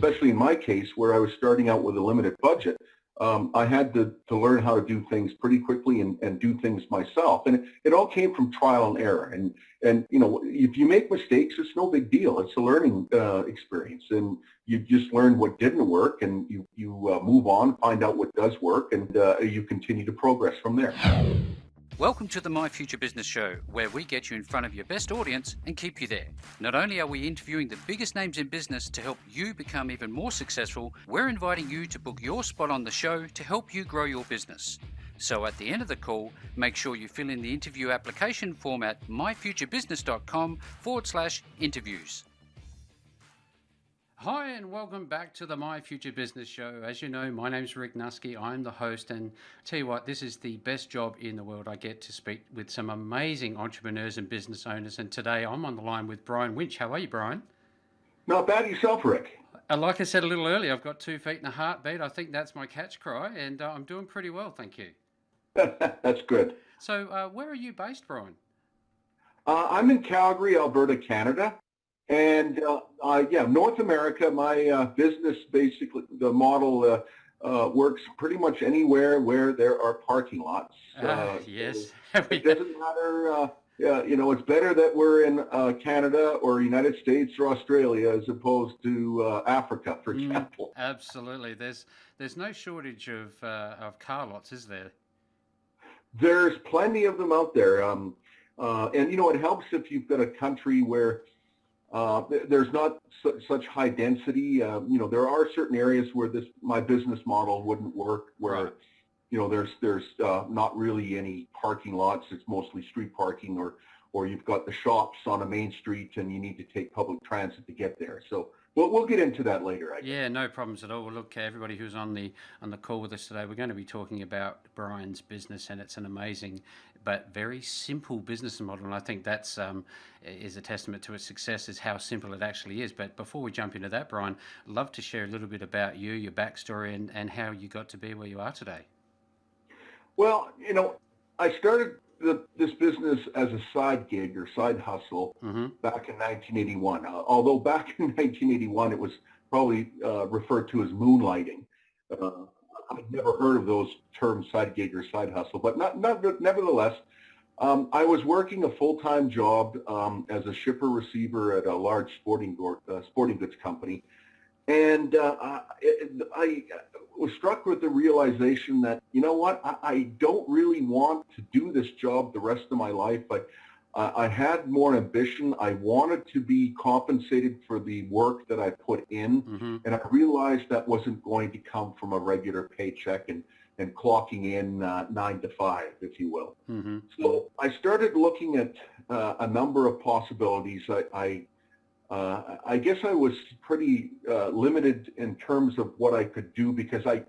especially in my case where I was starting out with a limited budget, I had to learn how to do things pretty quickly and do things myself. And it all came from trial and error. And you know, if you make mistakes, it's no big deal. It's a learning experience. And you just learn what didn't work, and you move on, find out what does work, and you continue to progress from there. Welcome to the My Future Business Show, where we get you in front of your best audience and keep you there. Not only are we interviewing the biggest names in business to help you become even more successful, we're inviting you to book your spot on the show to help you grow your business. So at the end of the call, make sure you fill in the interview application form at myfuturebusiness.com/interviews. Hi, and welcome back to the My Future Business Show. As you know, my name's Rick Nuske. I'm the host, and tell you what, this is the best job in the world. I get to speak with some amazing entrepreneurs and business owners, and today I'm on the line with BRIAN WINCH. How are you, Brian? Not bad yourself, Rick. Like I said a little earlier, I've got 2 feet and a heartbeat. I think that's my catch cry, and I'm doing pretty well, thank you. That's good. So where are you based, Brian? I'm in Calgary, Alberta, Canada. And North America, my business, basically, the model works pretty much anywhere where there are parking lots. Yes. It doesn't matter, you know, it's better that we're in Canada or United States or Australia as opposed to Africa, for example. Absolutely. There's no shortage of car lots, is there? There's plenty of them out there. And, you know, it helps if you've got a country where there's not such high density. You know, there are certain areas where my business model wouldn't work, where, right, you know, there's not really any parking lots. It's mostly street parking, or you've got the shops on a main street and you need to take public transit to get there. So we'll get into that later, I guess. Yeah, no problems at all. Well, look, everybody who's on the call with us today, we're going to be talking about Brian's business, and it's an amazing but very simple business model. And I think that's is a testament to its success, is how simple it actually is. But before we jump into that, Brian, I'd love to share a little bit about you, your backstory, and how you got to be where you are today. Well, you know, I started this business as a side gig or side hustle back in 1981. Although back in 1981, it was probably referred to as moonlighting. I'd never heard of those terms, side gig or side hustle, but nevertheless, I was working a full-time job as a shipper-receiver at a large sporting goods company. And I was struck with the realization that, you know what, I don't really want to do this job the rest of my life. I had more ambition. I wanted to be compensated for the work that I put in. And I realized that wasn't going to come from a regular paycheck and clocking in 9 to 5, if you will. So I started looking at a number of possibilities. I guess I was pretty limited in terms of what I could do because I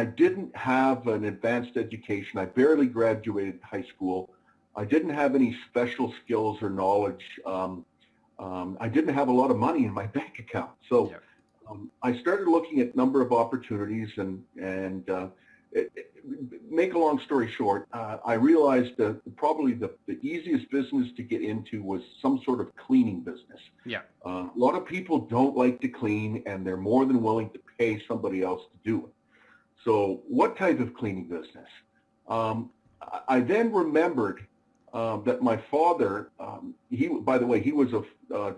didn't have an advanced education. I barely graduated high school. I didn't have any special skills or knowledge. I didn't have a lot of money in my bank account. So I started looking at a number of opportunities and make a long story short, I realized that probably the easiest business to get into was some sort of cleaning business. A lot of people don't like to clean, and they're more than willing to pay somebody else to do it. So what type of cleaning business? I then remembered that my father, by the way, he was a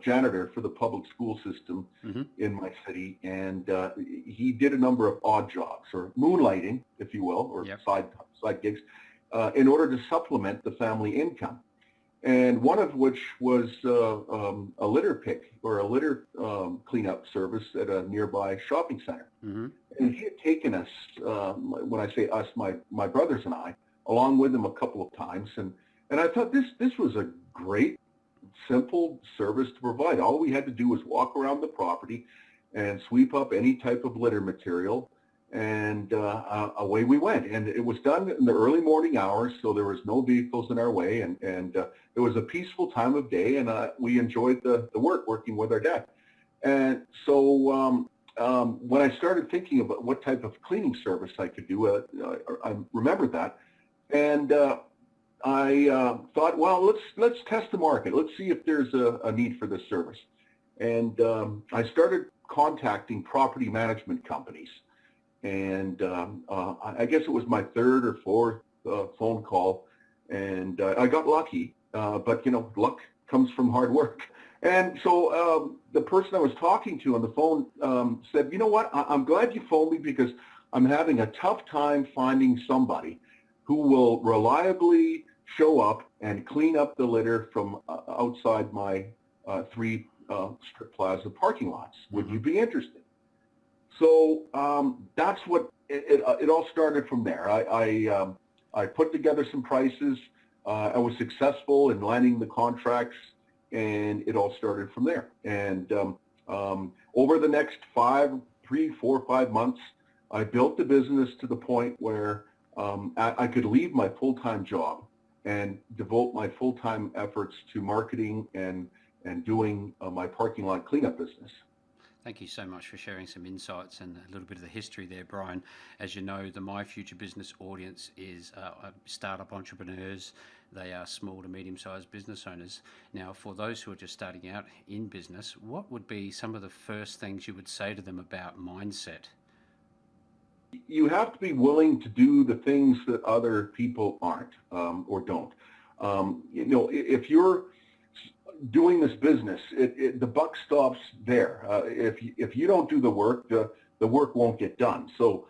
janitor for the public school system in my city, and he did a number of odd jobs, or moonlighting, if you will, or side gigs, in order to supplement the family income. And one of which was a litter pick or a litter cleanup service at a nearby shopping center. And he had taken us, when I say us, my brothers and I, along with him a couple of times, and I thought this was a great, simple service to provide. All we had to do was walk around the property and sweep up any type of litter material, and away we went. And it was done in the early morning hours, so there was no vehicles in our way, and it was a peaceful time of day, and we enjoyed the work working with our dad. And so when I started thinking about what type of cleaning service I could do, I remembered that, and I thought, well, let's test the market. Let's see if there's a need for this service. And I started contacting property management companies. And I guess it was my third or fourth phone call, and I got lucky. But luck comes from hard work. And so the person I was talking to on the phone said, "You know what? I'm glad you phoned me because I'm having a tough time finding somebody who will reliably show up and clean up the litter from outside my three strip plaza parking lots. Would you be interested?" So that's what it all started from there. I put together some prices. I was successful in landing the contracts, and it all started from there. And over the next 3, 4, 5 months, I built the business to the point where I could leave my full-time job and devote my full-time efforts to marketing and doing my parking lot cleanup business. Thank you so much for sharing some insights and a little bit of the history there, Brian. As you know, the My Future Business audience is startup entrepreneurs. They are small to medium-sized business owners. Now, for those who are just starting out in business, what would be some of the first things you would say to them about mindset? You have to be willing to do the things that other people aren't or don't. If you're doing this business, the buck stops there. If you don't do the work, the work won't get done. So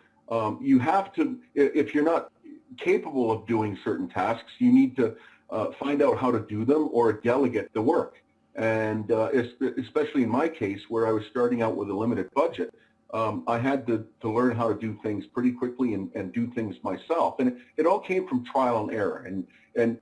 you have to, if you're not capable of doing certain tasks, you need to find out how to do them or delegate the work. And especially in my case, where I was starting out with a limited budget, I had to learn how to do things pretty quickly and do things myself. And it all came from trial and error. And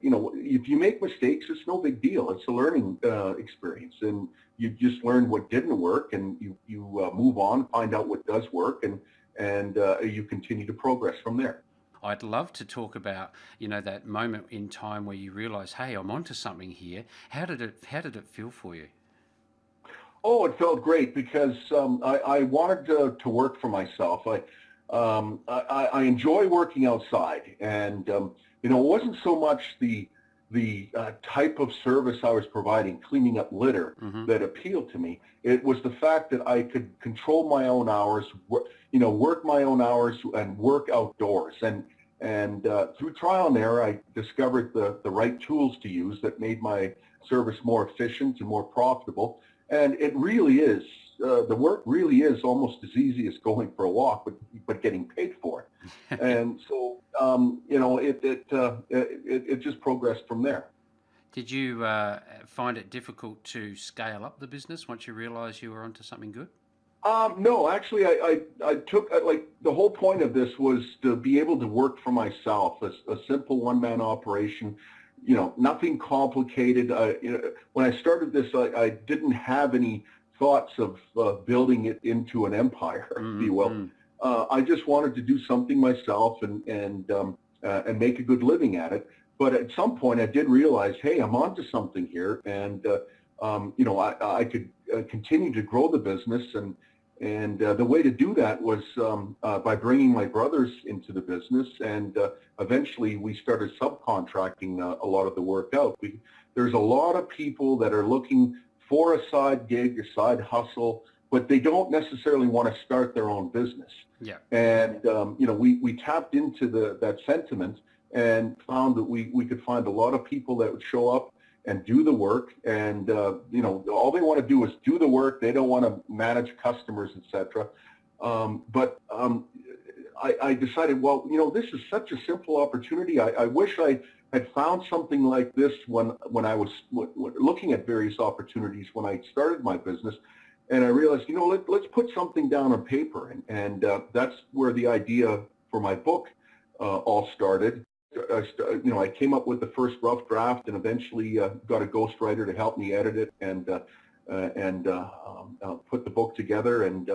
if you make mistakes, it's no big deal. It's a learning experience. And you just learn what didn't work, and you move on, find out what does work, and you continue to progress from there. I'd love to talk about, that moment in time where you realize, hey, I'm onto something here. How did it feel for you? Oh, it felt great because I wanted to work for myself. I enjoy working outside, and it wasn't so much the type of service I was providing, cleaning up litter, that appealed to me. It was the fact that I could control my own hours, work my own hours, and work outdoors. And through trial and error, I discovered the right tools to use that made my service more efficient and more profitable. And it really is, the work really is almost as easy as going for a walk, but getting paid for it. And so, it just progressed from there. Did you find it difficult to scale up the business once you realized you were onto something good? No, actually, I took, the whole point of this was to be able to work for myself, a simple one-man operation. Nothing complicated. When I started this, I didn't have any thoughts of building it into an empire, if you will. I just wanted to do something myself and make a good living at it. But at some point, I did realize, hey, I'm onto something here, and I could continue to grow the business. And the way to do that was by bringing my brothers into the business, and eventually we started subcontracting a lot of the work out. There's a lot of people that are looking for a side gig, a side hustle, but they don't necessarily want to start their own business. Yeah. And we tapped into that sentiment and found that we could find a lot of people that would show up and do the work, and all they want to do is do the work. They don't want to manage customers, etc. But I decided, well, this is such a simple opportunity. I wish I had found something like this when I was looking at various opportunities when I started my business, and I realized, let's put something down on paper, and that's where the idea for my book all started. I came up with the first rough draft, and eventually got a ghostwriter to help me edit it and put the book together. And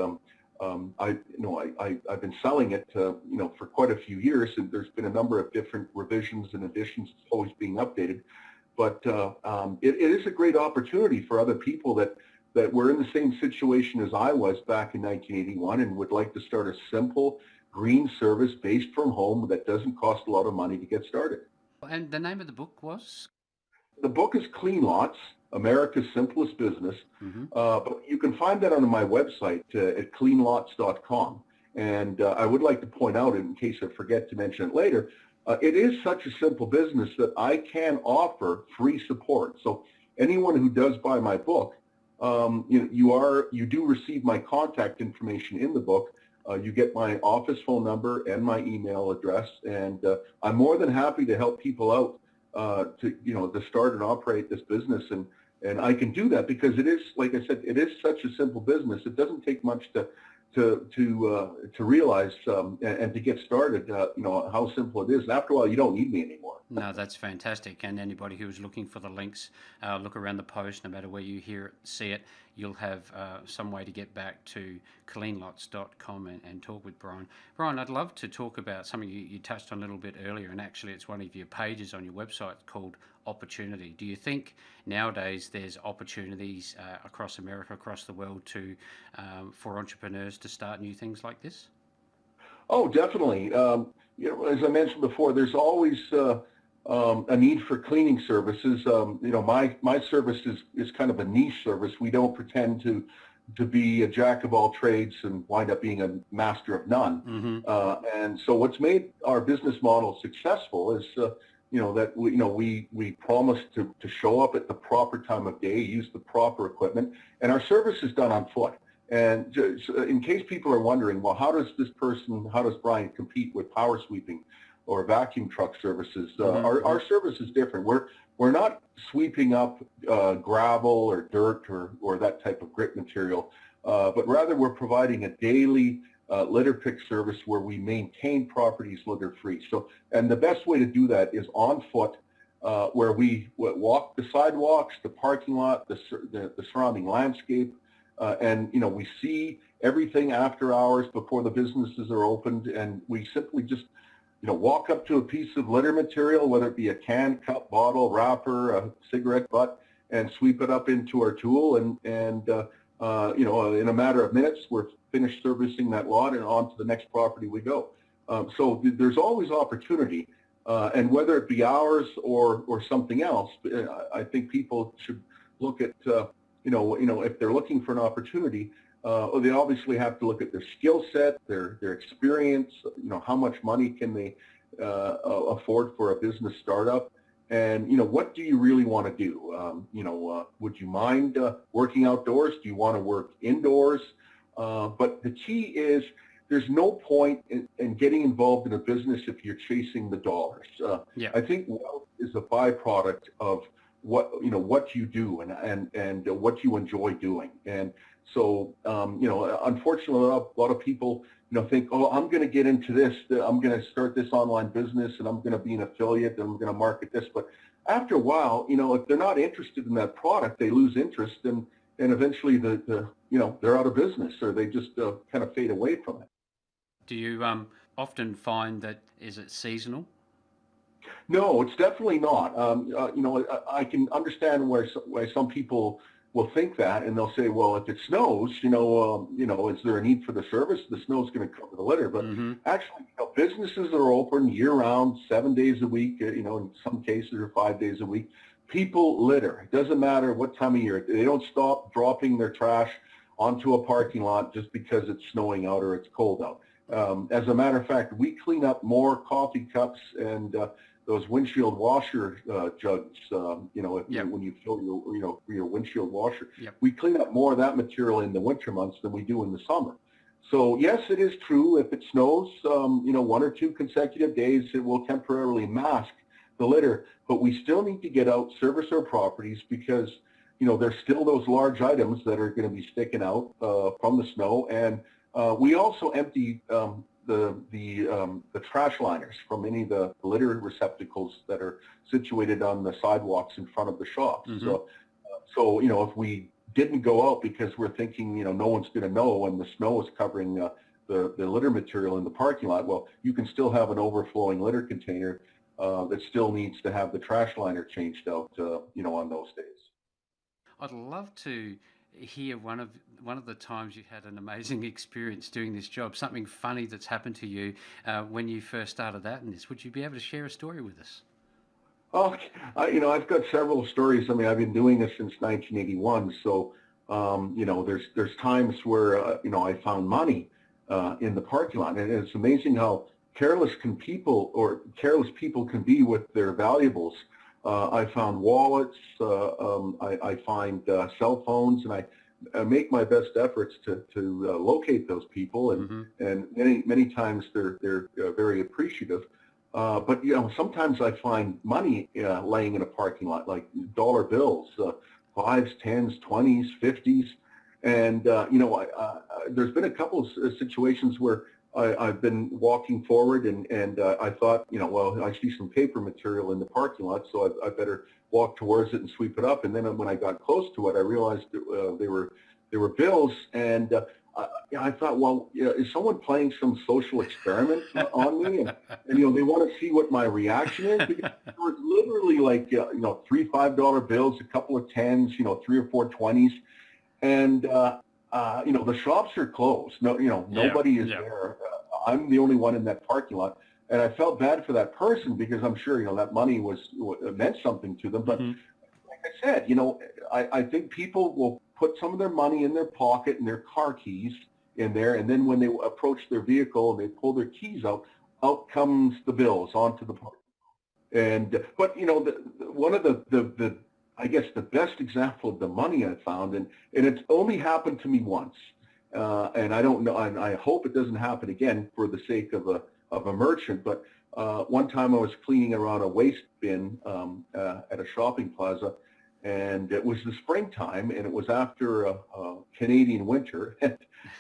I've been selling it for quite a few years, and there's been a number of different revisions and additions. It's always being updated, but it is a great opportunity for other people that were in the same situation as I was back in 1981 and would like to start a simple green service based from home that doesn't cost a lot of money to get started. And the name of the book was? The book is CLEANLOTS, America's Simplest Business. Mm-hmm. But you can find that on my website at cleanlots.com. And I would like to point out, in case I forget to mention it later, it is such a simple business that I can offer free support. So anyone who does buy my book, you do receive my contact information in the book. You get my office phone number and my email address, and I'm more than happy to help people out to start and operate this business. And I can do that because it is, like I said, it is such a simple business. It doesn't take much to realize and to get started. How simple it is. And after a while, you don't need me anymore. No, that's fantastic. And anybody who is looking for the links, look around the post. No matter where you hear it, see it, you'll have some way to get back to cleanlots.com and talk with Brian. Brian, I'd love to talk about something you touched on a little bit earlier, and actually it's one of your pages on your website called opportunity. Do you think nowadays there's opportunities across America, across the world, for entrepreneurs to start new things like this? Oh, definitely. As I mentioned before, there's always a need for cleaning services. My service is kind of a niche service. We don't pretend to be a jack of all trades and wind up being a master of none. Mm-hmm. And so what's made our business model successful is that we promise to show up at the proper time of day, use the proper equipment, and our service is done on foot. And just, in case people are wondering, well, how does Brian compete with power sweeping or vacuum truck services? Mm-hmm. Our service is different. We're not sweeping up gravel or dirt or that type of grit material, but rather we're providing a daily litter pick service where we maintain properties litter free. So, and the best way to do that is on foot, where we walk the sidewalks, the parking lot, the surrounding landscape, and we see everything after hours before the businesses are opened, and we simply just walk up to a piece of litter material, whether it be a can, cup, bottle, wrapper, a cigarette butt, and sweep it up into our tool, and in a matter of minutes we're finished servicing that lot and on to the next property we go. So there's always opportunity, and whether it be ours or something else, I think people should look at if they're looking for an opportunity, they obviously have to look at their skill set, their experience, how much money can they afford for a business startup, and what do you really want to do? Would you mind working outdoors? Do you want to work indoors? But the key is there's no point in getting involved in a business if you're chasing the dollars. Yeah. I think wealth is a byproduct of what you do and what you enjoy doing. And so unfortunately a lot of people think, oh, I'm going to get into this, I'm going to start this online business and I'm going to be an affiliate and I'm going to market this. But after a while, if they're not interested in that product, they lose interest and eventually they're out of business, or they just kind of fade away from it. Do you often find that, is it seasonal? No, it's definitely not. I can understand why some people will think that, and they'll say, well, if it snows, is there a need for the service? The snow's going to cover the litter. But Mm-hmm. actually, businesses are open year-round, 7 days a week, in some cases, or 5 days a week. People litter. It doesn't matter what time of year. They don't stop dropping their trash onto a parking lot just because it's snowing out or it's cold out. As a matter of fact, we clean up more coffee cups and those windshield washer jugs, when you fill your windshield washer. Yep. We clean up more of that material in the winter months than we do in the summer. So yes, it is true. If it snows, 1 or 2 consecutive days, it will temporarily mask the litter, but we still need to get out, service our properties, because there's still those large items that are going to be sticking out from the snow, and we also empty the trash liners from any of the litter receptacles that are situated on the sidewalks in front of the shops. Mm-hmm. So if we didn't go out because we're thinking no one's going to know and the snow is covering the litter material in the parking lot, well, you can still have an overflowing litter container that still needs to have the trash liner changed out on those days. I'd love to hear one of the times you had an amazing experience doing this job, something funny that's happened to you when you first started out in this. Would you be able to share a story with us? Oh, I've got several stories. I mean, I've been doing this since 1981. So, there's times where, I found money in the parking lot. And it's amazing how careless people can be with their valuables. I found wallets. I find cell phones, and I make my best efforts to locate those people. And many times they're very appreciative. But sometimes I find money laying in a parking lot, like dollar bills, fives, tens, 20s, 50s, and there's been a couple of situations where I've been walking forward, and I thought, well, I see some paper material in the parking lot, so I better walk towards it and sweep it up. And then when I got close to it, I realized they were bills, and I thought, well, is someone playing some social experiment on me? And they want to see what my reaction is. Because there was literally like, three $5 bills, a couple of tens, three or four 20s. And, the shops are closed. No, nobody is there. I'm the only one in that parking lot. And I felt bad for that person because I'm sure, that money meant something to them. But like I said, I think people will put some of their money in their pocket and their car keys in there, and then when they approach their vehicle and they pull their keys out comes the bills onto the park. And but one of the I guess the best example of the money I found, and it's only happened to me once, and I don't know, and I hope it doesn't happen again for the sake of a merchant. But one time I was cleaning around a waste bin at a shopping plaza. And it was the springtime, and it was after a Canadian winter,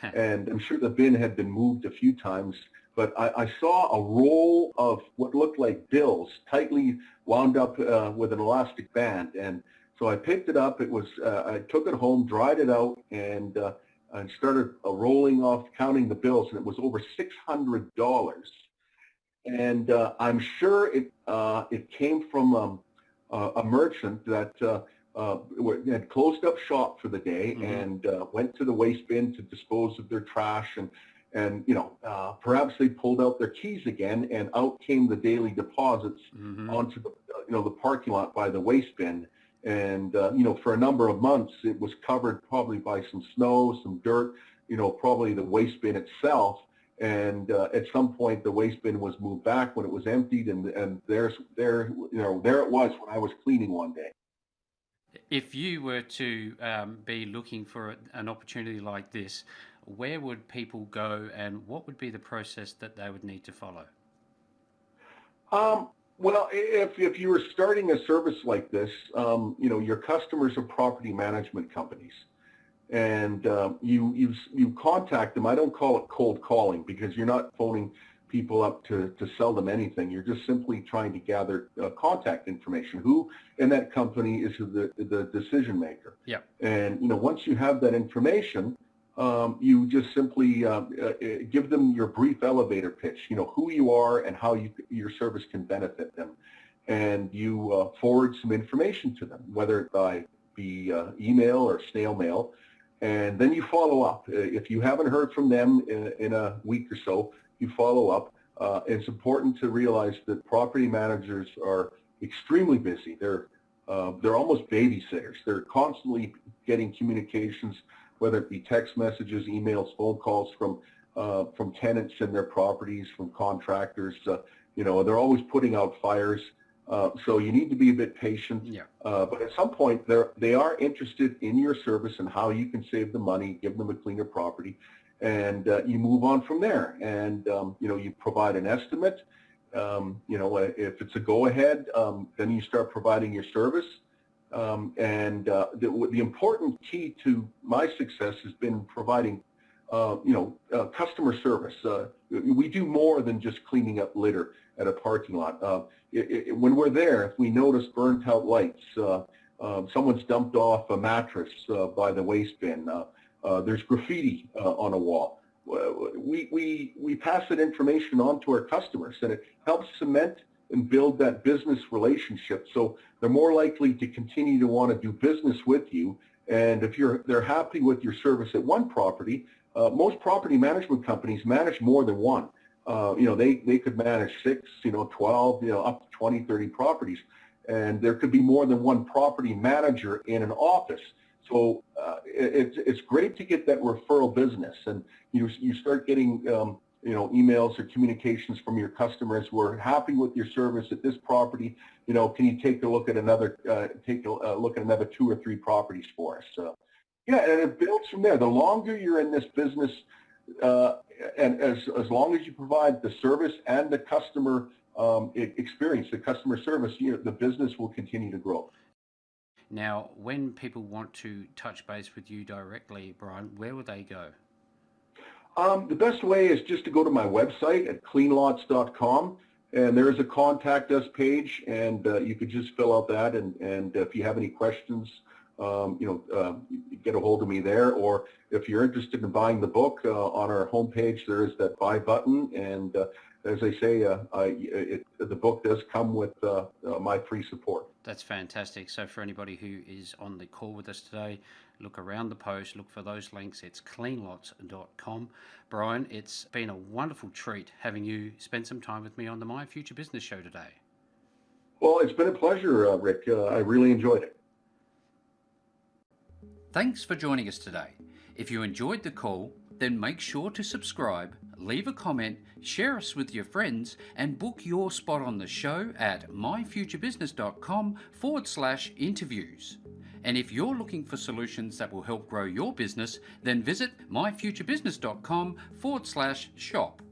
and I'm sure the bin had been moved a few times, but I saw a roll of what looked like bills tightly wound up with an elastic band. And so I picked it up. It was I took it home, dried it out, and started rolling off, counting the bills, and it was over $600. And I'm sure it came from a merchant that had closed up shop for the day and went to the waste bin to dispose of their trash, and perhaps they pulled out their keys again, and out came the daily deposits onto the parking lot by the waste bin. And for a number of months it was covered probably by some snow, some dirt, probably the waste bin itself. And at some point, the waste bin was moved back when it was emptied, and there it was when I was cleaning one day. If you were to be looking for an opportunity like this, where would people go, and what would be the process that they would need to follow? Well, if you were starting a service like this, your customers are property management companies. And you contact them. I don't call it cold calling because you're not phoning people up to sell them anything. You're just simply trying to gather contact information. Who in that company is the decision maker? Yeah. And once you have that information, you just simply give them your brief elevator pitch. Who you are and how your service can benefit them, and you forward some information to them, whether it be email or snail mail. And then you follow up. If you haven't heard from them in a week or so, you follow up. It's important to realize that property managers are extremely busy. They're almost babysitters. They're constantly getting communications, whether it be text messages, emails, phone calls from tenants in their properties, from contractors. They're always putting out fires. So you need to be a bit patient, but at some point they are interested in your service and how you can save them money, give them a cleaner property, and you move on from there. And you provide an estimate. If it's a go-ahead, then you start providing your service. And the important key to my success has been providing customer service. We do more than just cleaning up litter at a parking lot. When we're there, if we notice burnt out lights, someone's dumped off a mattress by the waste bin, there's graffiti on a wall, we pass that information on to our customers, and it helps cement and build that business relationship. So they're more likely to continue to want to do business with you. And if they're happy with your service at one property, most property management companies manage more than one. They could manage 6, 12, up to 20, 30 properties. and there could be more than one property manager in an office. So it's great to get that referral business, and you start getting emails or communications from your customers. We're happy with your service at this property. Can you take a look at another 2 or 3 properties for us? Yeah, and it builds from there. The longer you're in this business, and as long as you provide the service and the customer experience, the customer service, the business will continue to grow. Now, when people want to touch base with you directly, Brian, where would they go? The best way is just to go to my website at cleanlots.com, and there is a contact us page, and you could just fill out that, and if you have any questions, get a hold of me there. Or if you're interested in buying the book, on our homepage there is that buy button, and as I say, the book does come with my free support. That's fantastic. So for anybody who is on the call with us today, look around the post, look for those links. It's cleanlots.com. Brian, it's been a wonderful treat having you spend some time with me on the My Future Business show today. Well, it's been a pleasure, Rick. I really enjoyed it. Thanks for joining us today. If you enjoyed the call, then make sure to subscribe, leave a comment, share us with your friends, and book your spot on the show at myfuturebusiness.com/interviews. And if you're looking for solutions that will help grow your business, then visit myfuturebusiness.com/shop.